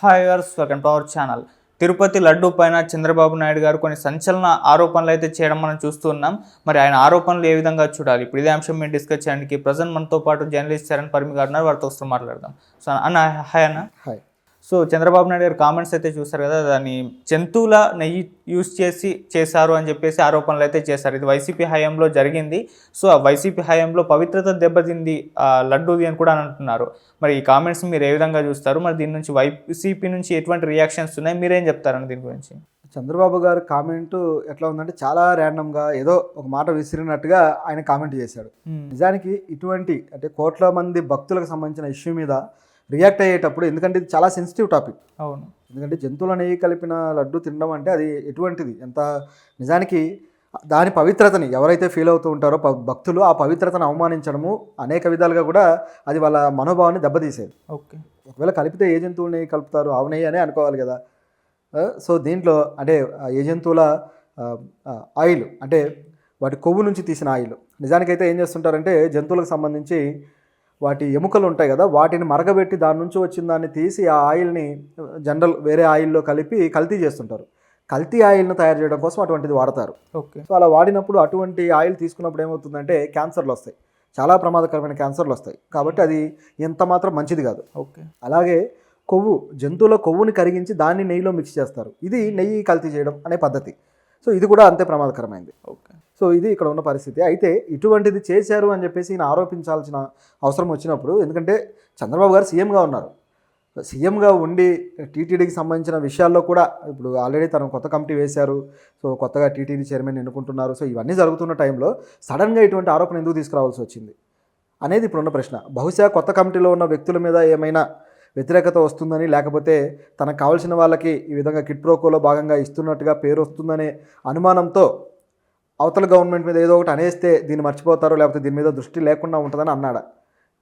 Hi viewers, welcome to our channel. Tirupati laddu పైన చంద్రబాబు నాయుడు గారు కొన్ని సంచలన ఆరోపణలు అయితే చేయడం మనం చూస్తూ ఉన్నాం. మరి ఆయన ఆరోపణలు ఏ విధంగా చూడాలి? ఇప్పుడు ఇదే అంశం మేము డిస్కస్ చేయడానికి ప్రజెంట్ మనతో పాటు జర్నలిస్ట్ చరణ్ పరిమి గారు ఉన్నారు. వారితో వస్తూ మాట్లాడదాం. సో అన్న, హాయ్ అన్న. హాయ్. సో చంద్రబాబు నాయుడు గారు కామెంట్స్ అయితే చూస్తారు కదా, దాన్ని జంతువుల నెయ్యి యూజ్ చేశారు అని చెప్పేసి ఆరోపణలు అయితే చేశారు. ఇది వైసీపీ హయాంలో జరిగింది. సో ఆ వైసీపీ హయాంలో పవిత్రత దెబ్బతింది లడ్డూది అని కూడా అంటున్నారు. మరి ఈ కామెంట్స్ మీరు ఏ విధంగా చూస్తారు? మరి దీని నుంచి వైసీపీ నుంచి ఎటువంటి రియాక్షన్స్ ఉన్నాయి? మీరేం చెప్తారని దీని గురించి? చంద్రబాబు గారు కామెంట్ ఎట్లా ఉందంటే చాలా ర్యాండమ్గా ఏదో ఒక మాట విసిరినట్టుగా ఆయన కామెంట్ చేశాడు. నిజానికి ఇటువంటి అంటే కోట్ల మంది భక్తులకు సంబంధించిన ఇష్యూ మీద రియాక్ట్ అయ్యేటప్పుడు, ఎందుకంటే ఇది చాలా సెన్సిటివ్ టాపిక్. అవును. ఎందుకంటే జంతువుల నెయ్యి కలిపిన లడ్డు తినడం అంటే అది ఎటువంటిది, ఎంత నిజానికి దాని పవిత్రతని ఎవరైతే ఫీల్ అవుతూ ఉంటారో భక్తులు, ఆ పవిత్రతను అవమానించడము అనేక విధాలుగా కూడా అది వాళ్ళ మనోభావాన్ని దెబ్బతీసేది. ఓకే. ఒకవేళ కలిపితే ఏ జంతువుల నెయ్యి కలుపుతారు? ఆవు నెయ్యి అనే అనుకోవాలి కదా. సో దీంట్లో అంటే ఏ జంతువుల ఆయిల్ అంటే వాటి కొవ్వు నుంచి తీసిన ఆయిల్. నిజానికైతే ఏం చేస్తుంటారంటే జంతువులకు సంబంధించి వాటి ఎముకలు ఉంటాయి కదా, వాటిని మరగబెట్టి దాని నుంచి వచ్చిన దాన్ని తీసి ఆ ఆయిల్ని జనరల్ వేరే ఆయిల్లో కలిపి కల్తీ చేస్తుంటారు. కల్తీ ఆయిల్ను తయారు చేయడం కోసం అటువంటిది వాడతారు. ఓకే. సో అలా వాడినప్పుడు అటువంటి ఆయిల్ తీసుకున్నప్పుడు ఏమవుతుందంటే క్యాన్సర్లు వస్తాయి, చాలా ప్రమాదకరమైన క్యాన్సర్లు వస్తాయి. కాబట్టి అది ఎంత మాత్రం మంచిది కాదు. ఓకే. అలాగే కొవ్వు, జంతువుల కొవ్వుని కరిగించి దాన్ని నెయ్యిలో మిక్స్ చేస్తారు. ఇది నెయ్యి కల్తీ చేయడం అనే పద్ధతి. సో ఇది కూడా అంతే ప్రమాదకరమైంది. ఓకే. సో ఇది ఇక్కడ ఉన్న పరిస్థితి. అయితే ఇటువంటిది చేశారు అని చెప్పేసి ఈయన ఆరోపించాల్సిన అవసరం వచ్చినప్పుడు, ఎందుకంటే చంద్రబాబు గారు సీఎంగా ఉన్నారు. సీఎంగా ఉండి టీటీడీకి సంబంధించిన విషయాల్లో కూడా ఇప్పుడు ఆల్రెడీ తను కొత్త కమిటీ వేశారు. సో కొత్తగా టీటీడీ చైర్మన్ ఎన్నుకుంటున్నారు. సో ఇవన్నీ జరుగుతున్న టైంలో సడన్గా ఇటువంటి ఆరోపణ ఎందుకు తీసుకురావాల్సి వచ్చింది అనేది ఇప్పుడున్న ప్రశ్న. బహుశా కొత్త కమిటీలో ఉన్న వ్యక్తుల మీద ఏమైనా వ్యతిరేకత వస్తుందని, లేకపోతే తనకు కావాల్సిన వాళ్ళకి ఈ విధంగా కిడ్ ప్రోకోలో భాగంగా ఇస్తున్నట్టుగా పేరు వస్తుందనే అనుమానంతో అవతల గవర్నమెంట్ మీద ఏదో ఒకటి అనేస్తే దీన్ని మర్చిపోతారో, లేకపోతే దీని మీద దృష్టి లేకుండా ఉంటుందని అన్నాడా?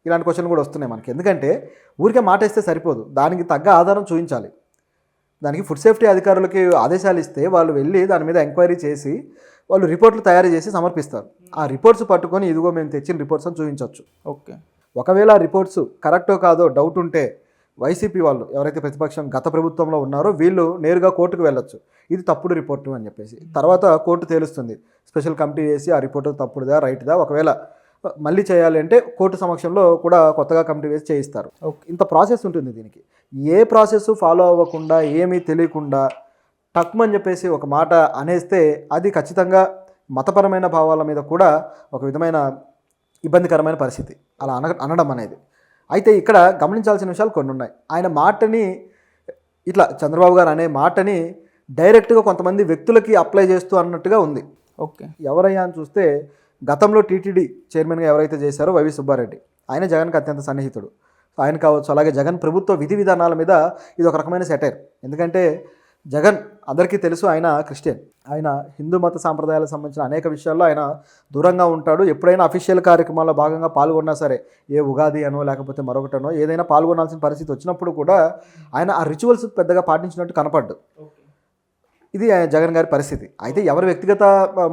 ఇలాంటి క్వశ్చన్ కూడా వస్తున్నాయి మనకి. ఎందుకంటే ఊరికే మాట ఇస్తే సరిపోదు, దానికి తగ్గ ఆధారం చూపించాలి. దానికి ఫుడ్ సేఫ్టీ అధికారులకి ఆదేశాలు ఇస్తే వాళ్ళు వెళ్ళి దాని మీద ఎంక్వైరీ చేసి వాళ్ళు రిపోర్ట్లు తయారు చేసి సమర్పిస్తారు. ఆ రిపోర్ట్స్ పట్టుకొని ఇదిగో మేము తెచ్చిన రిపోర్ట్స్ అని చూపించవచ్చు. ఓకే. ఒకవేళ ఆ రిపోర్ట్స్ కరెక్టో కాదో డౌట్ ఉంటే వైసీపీ వాళ్ళు ఎవరైతే ప్రతిపక్షం గత ప్రభుత్వంలో ఉన్నారో వీళ్ళు నేరుగా కోర్టుకు వెళ్ళొచ్చు, ఇది తప్పుడు రిపోర్టు అని చెప్పేసి. తర్వాత కోర్టు తేలుస్తుంది, స్పెషల్ కమిటీ వేసి ఆ రిపోర్టు తప్పుడుదా రైట్దా, ఒకవేళ మళ్ళీ చేయాలి అంటే కోర్టు సమక్షంలో కూడా కొత్తగా కమిటీ వేసి చేయిస్తారు. ఇంత ప్రాసెస్ ఉంటుంది దీనికి. ఏ ప్రాసెస్ ఫాలో అవ్వకుండా, ఏమీ తెలియకుండా టక్మని చెప్పేసి ఒక మాట అనేస్తే అది ఖచ్చితంగా మతపరమైన భావాల మీద కూడా ఒక విధమైన ఇబ్బందికరమైన పరిస్థితి అలా అనడం అనేది. అయితే ఇక్కడ గమనించాల్సిన విషయాలు కొన్ని ఉన్నాయి. ఆయన మాటని ఇట్లా చంద్రబాబు గారు అనే మాటని డైరెక్ట్గా కొంతమంది వ్యక్తులకి అప్లై చేస్తూ అన్నట్టుగా ఉంది. ఓకే. ఎవరయ్యా అని చూస్తే గతంలో టీటీడీ చైర్మన్గా ఎవరైతే చేశారో వైవి సుబ్బారెడ్డి, ఆయన జగన్కి అత్యంత సన్నిహితుడు. ఆయన కావచ్చు, అలాగే జగన్ ప్రభుత్వ విధి విధానాల మీద ఇది ఒక రకమైన సెటైర్. ఎందుకంటే జగన్ అందరికీ తెలుసు, ఆయన క్రిస్టియన్. ఆయన హిందూ మత సాంప్రదాయాలకు సంబంధించిన అనేక విషయాల్లో ఆయన దూరంగా ఉంటాడు. ఎప్పుడైనా అఫీషియల్ కార్యక్రమాల్లో భాగంగా పాల్గొన్నా సరే, ఏ ఉగాది అనో లేకపోతే మరొకటనో ఏదైనా పాల్గొనాల్సిన పరిస్థితి వచ్చినప్పుడు కూడా ఆయన ఆ రిచువల్స్ పెద్దగా పాటించినట్టు కనపడ్డు. ఇది జగన్ గారి పరిస్థితి. అయితే ఎవరి వ్యక్తిగత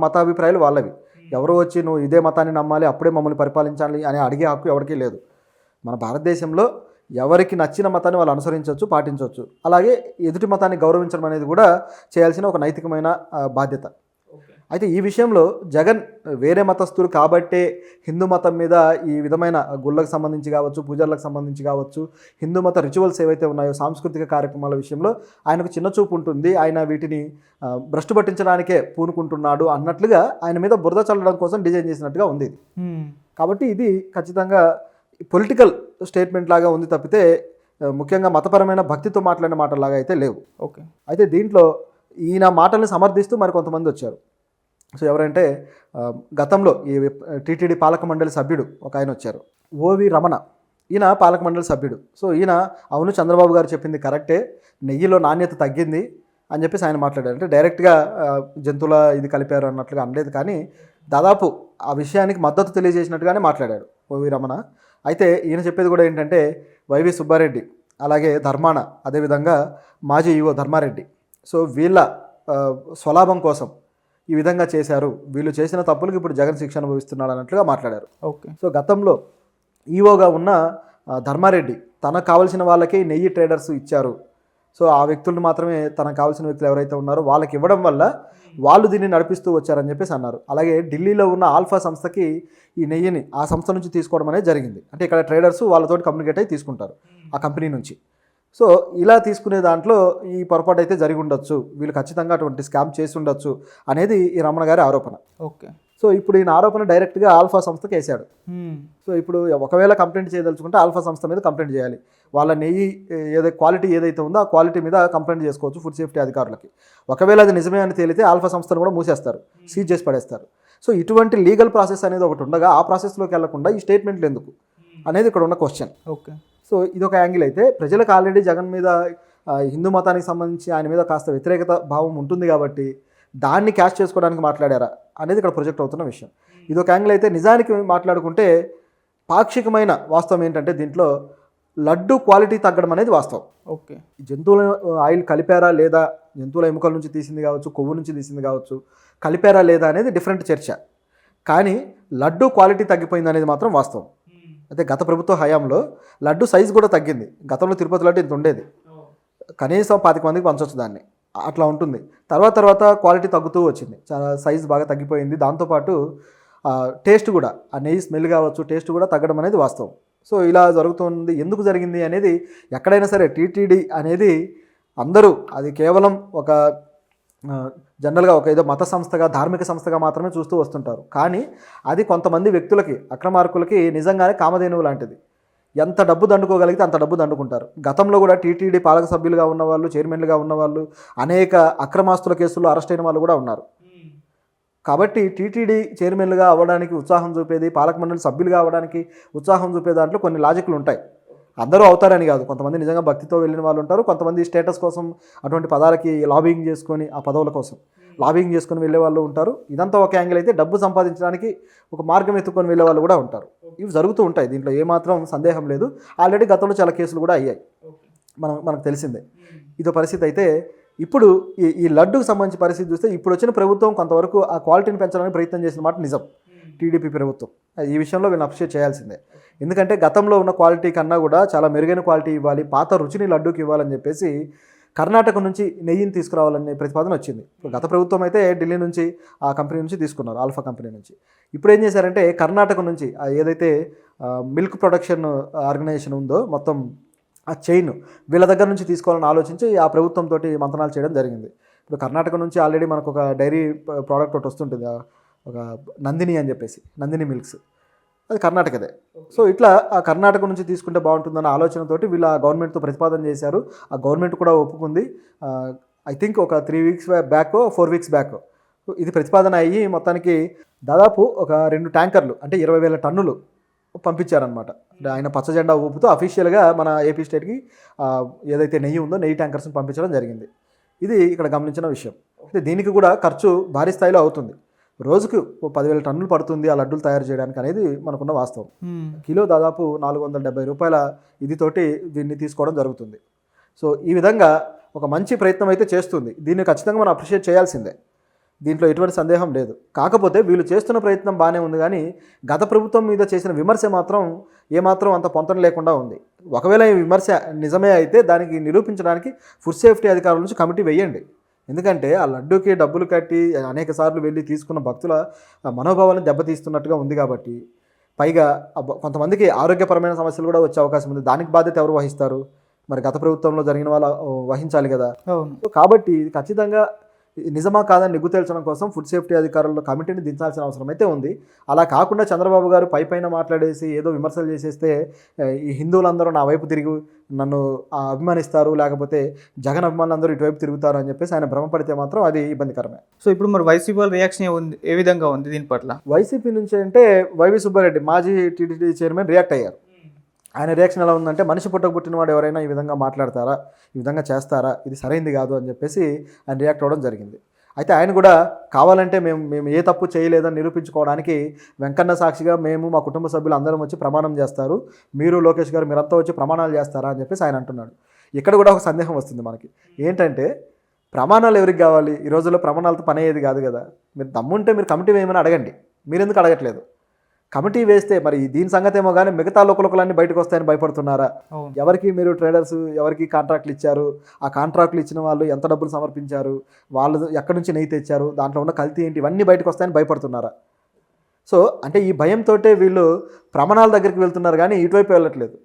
మతాభిప్రాయాలు వాళ్ళవి. ఎవరో వచ్చి నువ్వు ఇదే మతాన్ని నమ్మాలి, అప్పుడే మమ్మల్ని పరిపాలించాలి అని అడిగే హక్కు ఎవరికీ లేదు. మన భారతదేశంలో ఎవరికి నచ్చిన మతాన్ని వాళ్ళు అనుసరించవచ్చు, పాటించవచ్చు. అలాగే ఎదుటి మతాన్ని గౌరవించడం అనేది కూడా చేయాల్సిన ఒక నైతికమైన బాధ్యత. అయితే ఈ విషయంలో జగన్ వేరే మతస్థులు కాబట్టే హిందూ మతం మీద ఈ విధమైన గుళ్ళకు సంబంధించి కావచ్చు, పూజలకు సంబంధించి కావచ్చు, హిందూ మత రిచువల్స్ ఏవైతే ఉన్నాయో సాంస్కృతిక కార్యక్రమాల విషయంలో ఆయనకు చిన్న చూపు ఉంటుంది, ఆయన వీటిని భ్రష్టు పట్టించడానికే పూనుకుంటున్నాడు అన్నట్లుగా ఆయన మీద బురద చల్లడం కోసం డిజైన్ చేసినట్టుగా ఉంది. కాబట్టి ఇది ఖచ్చితంగా పొలిటికల్ స్టేట్మెంట్ లాగా ఉంది తప్పితే ముఖ్యంగా మతపరమైన భక్తితో మాట్లాడిన మాటలాగా అయితే లేవు. ఓకే. అయితే దీంట్లో ఈయన మాటల్ని సమర్థిస్తూ మరి కొంతమంది వచ్చారు. సో ఎవరంటే గతంలో ఈ టీటీడీ పాలక మండలి సభ్యుడు ఒక ఆయన వచ్చారు, ఓవి రమణ. ఈయన పాలక మండలి సభ్యుడు. సో ఈయన అవును చంద్రబాబు గారు చెప్పింది కరెక్టే, నెయ్యిలో నాణ్యత తగ్గింది అని చెప్పేసి ఆయన మాట్లాడారు. అంటే డైరెక్ట్గా జంతువుల ఇది కలిపారు అన్నట్లుగా అనలేదు, కానీ దాదాపు ఆ విషయానికి మద్దతు తెలియజేసినట్టుగానే మాట్లాడాడు ఓవి రమణ. అయితే ఈయన చెప్పేది కూడా ఏంటంటే వైవి సుబ్బారెడ్డి, అలాగే ధర్మాన, అదేవిధంగా మాజీ ఈవో ధర్మారెడ్డి, సో వీళ్ళ స్వలాభం కోసం ఈ విధంగా చేశారు, వీళ్ళు చేసిన తప్పులకు ఇప్పుడు జగన్ శిక్ష అనుభవిస్తున్నాడు అన్నట్లుగా మాట్లాడారు. ఓకే. సో గతంలో ఈవోగా ఉన్న ధర్మారెడ్డి తనకు కావాల్సిన వాళ్ళకి నెయ్యి ట్రేడర్స్ ఇచ్చారు, సో ఆ వ్యక్తులను మాత్రమే తనకు కావాల్సిన వ్యక్తులు ఎవరైతే ఉన్నారో వాళ్ళకి ఇవ్వడం వల్ల వాళ్ళు దీన్ని నడిపిస్తూ వచ్చారని చెప్పేసి అన్నారు. అలాగే ఢిల్లీలో ఉన్న ఆల్ఫా సంస్థకి ఈ నెయ్యిని ఆ సంస్థ నుంచి తీసుకోవడం అనేది జరిగింది. అంటే ఇక్కడ ట్రేడర్స్ వాళ్ళతో కమ్యూనికేట్ అయి తీసుకుంటారు ఆ కంపెనీ నుంచి. సో ఇలా తీసుకునే దాంట్లో ఈ పొరపాటు అయితే జరిగి ఉండొచ్చు, వీళ్ళు ఖచ్చితంగా అటువంటి స్కామ్ చేసి ఉండొచ్చు అనేది ఈ రమణ గారి ఆరోపణ. ఓకే. సో ఇప్పుడు ఈయన ఆరోపణ డైరెక్ట్గా ఆల్ఫా సంస్థకి వేశాడు. సో ఇప్పుడు ఒకవేళ కంప్లైంట్ చేయదలుచుకుంటే ఆల్ఫా సంస్థ మీద కంప్లైంట్ చేయాలి. వాళ్ళ నెయ్యి క్వాలిటీ ఏదైతే ఉందో ఆ క్వాలిటీ మీద కంప్లైంట్ చేసుకోవచ్చు ఫుడ్ సేఫ్టీ అధికారులకి. ఒకవేళ అది నిజమే అని తేలితే ఆల్ఫా సంస్థను కూడా మూసేస్తారు, సీజ్ చేసి పడేస్తారు. సో ఇటువంటి లీగల్ ప్రాసెస్ అనేది ఒకటి ఉండగా ఆ ప్రాసెస్లోకి వెళ్లకుండా ఈ స్టేట్మెంట్లు ఎందుకు అనేది ఇక్కడ ఉన్న క్వశ్చన్. ఓకే. సో ఇదొక యాంగిల్ అయితే, ప్రజలకు ఆల్రెడీ జగన్ మీద హిందూ మతానికి సంబంధించి ఆయన మీద కాస్త వ్యతిరేకత భావం ఉంటుంది కాబట్టి దాన్ని క్యాష్ చేసుకోవడానికి మాట్లాడారా అనేది ఇక్కడ ప్రొజెక్ట్ అవుతున్న విషయం. ఇదొక యాంగిల్ అయితే, నిజానికి మాట్లాడుకుంటే పాక్షికమైన వాస్తవం ఏంటంటే దీంట్లో లడ్డు క్వాలిటీ తగ్గడం అనేది వాస్తవం. ఓకే. జంతువుల ఆయిల్ కలిపారా లేదా, జంతువుల ఎముకల నుంచి తీసింది కావచ్చు, కొవ్వు నుంచి తీసింది కావచ్చు, కలిపారా లేదా అనేది డిఫరెంట్ చర్చ. కానీ లడ్డు క్వాలిటీ తగ్గిపోయింది అనేది మాత్రం వాస్తవం. అయితే గత ప్రభుత్వ హయాంలో లడ్డు సైజు కూడా తగ్గింది. గతంలో తిరుపతి లడ్డు ఇంత ఉండేది, కనీసం 25 మందికి పంచవచ్చు దాన్ని, అట్లా ఉంటుంది. తర్వాత క్వాలిటీ తగ్గుతూ వచ్చింది, చాలా సైజు బాగా తగ్గిపోయింది. దాంతోపాటు టేస్ట్ కూడా, ఆ నెయ్యి స్మెల్ కావచ్చు, టేస్ట్ కూడా తగ్గడం అనేది వాస్తవం. సో ఇలా జరుగుతుంది. ఎందుకు జరిగింది అనేది ఎక్కడైనా సరే టీటీడీ అనేది అందరూ అది కేవలం ఒక జనరల్గా ఒక ఏదో మత సంస్థగా, ధార్మిక సంస్థగా మాత్రమే చూస్తూ వస్తుంటారు. కానీ అది కొంతమంది వ్యక్తులకి, అక్రమార్కులకి నిజంగానే కామధేనువు లాంటిది. ఎంత డబ్బు దండుకోగలిగితే అంత డబ్బు దండుకుంటారు. గతంలో కూడా టీటీడీ పాలక సభ్యులుగా ఉన్నవాళ్ళు, చైర్మన్లుగా ఉన్నవాళ్ళు, అనేక అక్రమాస్తుల కేసుల్లో అరెస్ట్ అయిన వాళ్ళు కూడా ఉన్నారు. కాబట్టి టీటీడీ చైర్మన్లుగా అవ్వడానికి ఉత్సాహం చూపేది, పాలక మండలి సభ్యులుగా అవ్వడానికి ఉత్సాహం చూపే దాంట్లో కొన్ని లాజిక్లు ఉంటాయి. అందరూ అవుతారని కాదు, కొంతమంది నిజంగా భక్తితో వెళ్ళిన వాళ్ళు ఉంటారు, కొంతమంది స్టేటస్ కోసం అటువంటి పదాలకి లాబింగ్ చేసుకొని, ఆ పదవుల కోసం లాబింగ్ చేసుకొని వెళ్ళే వాళ్ళు ఉంటారు. ఇదంతా ఒక యాంగిల్ అయితే, డబ్బు సంపాదించడానికి ఒక మార్గం ఎత్తుకొని వెళ్ళే వాళ్ళు కూడా ఉంటారు. ఇవి జరుగుతూ ఉంటాయి, దీంట్లో ఏమాత్రం సందేహం లేదు. ఆల్రెడీ గతంలో చాలా కేసులు కూడా అయ్యాయి, మనకు తెలిసిందే. ఇదో పరిస్థితి అయితే, ఇప్పుడు ఈ లడ్డుకు సంబంధించి పరిస్థితి చూస్తే ఇప్పుడు వచ్చిన ప్రభుత్వం కొంతవరకు ఆ క్వాలిటీని పెంచడానికి ప్రయత్నం చేసిన మాట నిజం. టీడీపీ ప్రభుత్వం ఈ విషయంలో వీళ్ళని అప్రిషియేట్ చేయాల్సిందే. ఎందుకంటే గతంలో ఉన్న క్వాలిటీ కన్నా కూడా చాలా మెరుగైన క్వాలిటీ ఇవ్వాలి, పాత రుచిని లడ్డూకి ఇవ్వాలని చెప్పేసి కర్ణాటక నుంచి నెయ్యిని తీసుకురావాలనే ప్రతిపాదన వచ్చింది. గత ప్రభుత్వం అయితే ఢిల్లీ నుంచి ఆ కంపెనీ నుంచి తీసుకున్నారు, ఆల్ఫా కంపెనీ నుంచి. ఇప్పుడు ఏం చేశారంటే కర్ణాటక నుంచి ఏదైతే మిల్క్ ప్రొడక్షన్ ఆర్గనైజేషన్ ఉందో మొత్తం ఆ చైన్ వీళ్ళ దగ్గర నుంచి తీసుకోవాలని ఆలోచించి ఆ ప్రభుత్వంతో మంతనాలు చేయడం జరిగింది. ఇప్పుడు కర్ణాటక నుంచి ఆల్రెడీ మనకు ఒక డైరీ ప్రోడక్ట్ ఒకటి వస్తుంటుంది, ఒక నందిని అని చెప్పేసి, నందిని మిల్క్స్, అది కర్ణాటకదే. సో ఇట్లా ఆ కర్ణాటక నుంచి తీసుకుంటే బాగుంటుందన్న ఆలోచనతోటి వీళ్ళు ఆ గవర్నమెంట్తో ప్రతిపాదన చేశారు. ఆ గవర్నమెంట్ కూడా ఒప్పుకుంది. ఐ థింక్ ఒక 3 వీక్స్ బ్యాక్ 4 వీక్స్ బ్యాక్ ఇది ప్రతిపాదన అయ్యి మొత్తానికి దాదాపు ఒక 2 ట్యాంకర్లు అంటే 20,000 టన్నులు పంపించారనమాట. ఆయన పచ్చజెండా ఊపుతూ అఫీషియల్గా మన ఏపీ స్టేట్కి ఏదైతే నెయ్యి ఉందో నెయ్యి ట్యాంకర్స్ని పంపించడం జరిగింది. ఇది ఇక్కడ గమనించిన విషయం. అయితే దీనికి కూడా ఖర్చు భారీ స్థాయిలో అవుతుంది. రోజుకు 10,000 టన్నులు పడుతుంది ఆ లడ్డూలు తయారు చేయడానికి అనేది మనకున్న వాస్తవం. కిలో దాదాపు 470 రూపాయల ఇదితోటి దీన్ని తీసుకోవడం జరుగుతుంది. సో ఈ విధంగా ఒక మంచి ప్రయత్నం అయితే చేస్తుంది. దీన్ని ఖచ్చితంగా మనం అప్రిషియేట్ చేయాల్సిందే, దీంట్లో ఎటువంటి సందేహం లేదు. కాకపోతే వీళ్ళు చేస్తున్న ప్రయత్నం బాగానే ఉంది, కానీ గత ప్రభుత్వం మీద చేసిన విమర్శ మాత్రం ఏమాత్రం అంత పొంతన లేకుండా ఉంది. ఒకవేళ ఈ విమర్శ నిజమే అయితే దానికి నిరూపించడానికి ఫుడ్ సేఫ్టీ అధికారుల నుంచి కమిటీ వేయండి. ఎందుకంటే ఆ లడ్డూకి డబ్బులు కట్టి అనేక సార్లు వెళ్ళి తీసుకున్న భక్తుల మనోభావాలను దెబ్బతీస్తున్నట్టుగా ఉంది. కాబట్టి పైగా కొంతమందికి ఆరోగ్యపరమైన సమస్యలు కూడా వచ్చే అవకాశం ఉంది. దానికి బాధ్యత ఎవరు వహిస్తారు? మరి గత ప్రభుత్వంలో జరిగిన వాళ్ళు వహించాలి కదా. కాబట్టి ఖచ్చితంగా నిజమా కాదని నిగ్గు తేల్చడం కోసం ఫుడ్ సేఫ్టీ అధికారుల కమిటీని దించాల్సిన అవసరం అయితే ఉంది. అలా కాకుండా చంద్రబాబు గారు పైన మాట్లాడేసి ఏదో విమర్శలు చేసేస్తే ఈ హిందువులందరూ నా వైపు తిరిగి నన్ను అభిమానిస్తారు, లేకపోతే జగన్ అభిమానులందరూ ఇటువైపు తిరుగుతారు అని చెప్పేసి ఆయన భ్రమపడితే మాత్రం అది ఇబ్బందికరమే. సో ఇప్పుడు మరి వైసీపీ రియాక్షన్ ఏ విధంగా ఉంది దీని పట్ల? వైసీపీ నుంచి అంటే వైవి సుబ్బారెడ్డి మాజీ టీటీడీ చైర్మన్ రియాక్ట్ అయ్యారు. ఆయన రియాక్షన్ ఎలా ఉందంటే, మనిషి పుట్టినవాడు ఎవరైనా ఈ విధంగా మాట్లాడతారా, ఈ విధంగా చేస్తారా, ఇది సరైంది కాదు అని చెప్పేసి ఆయన రియాక్ట్ అవ్వడం జరిగింది. అయితే ఆయన కూడా కావాలంటే మేము ఏ తప్పు చేయలేదని నిరూపించుకోవడానికి వెంకన్న సాక్షిగా మేము మా కుటుంబ సభ్యులు అందరం వచ్చి ప్రమాణం చేస్తారు, మీరు లోకేష్ గారు మీరంతా వచ్చి ప్రమాణాలు చేస్తారా అని చెప్పేసి ఆయన అంటున్నాడు. ఇక్కడ కూడా ఒక సందేహం వస్తుంది మనకి, ఏంటంటే ప్రమాణాలు ఎవరికి కావాలి? ఈ రోజుల్లో ప్రమాణాలతో పని అయ్యేది కాదు కదా. మీరు దమ్ముంటే మీరు కమిటీ వేయమని అడగండి, మీరెందుకు అడగట్లేదు? కమిటీ వేస్తే మరి దీని సంగతి ఏమో కానీ మిగతా లోకలన్నీ బయటకు వస్తాయని భయపడుతున్నారా? అవును. ఎవరికి మీరు ట్రేడర్స్ ఎవరికి కాంట్రాక్ట్లు ఇచ్చారు, ఆ కాంట్రాక్ట్లు ఇచ్చిన వాళ్ళు ఎంత డబ్బులు సమర్పించారు, వాళ్ళు ఎక్కడి నుంచి నెయ్యి తెచ్చారు, దాంట్లో ఉన్న కల్తీ ఏంటి, ఇవన్నీ బయటకు వస్తాయని భయపడుతున్నారా? సో అంటే ఈ భయంతో వీళ్ళు ప్రమాణాల దగ్గరికి వెళ్తున్నారు కానీ ఇటువైపు వెళ్ళట్లేదు.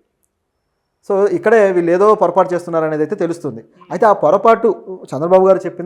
సో ఇక్కడే వీళ్ళు ఏదో పొరపాటు చేస్తున్నారు అనేది అయితే తెలుస్తుంది. అయితే ఆ పొరపాటు చంద్రబాబు గారు చెప్పింది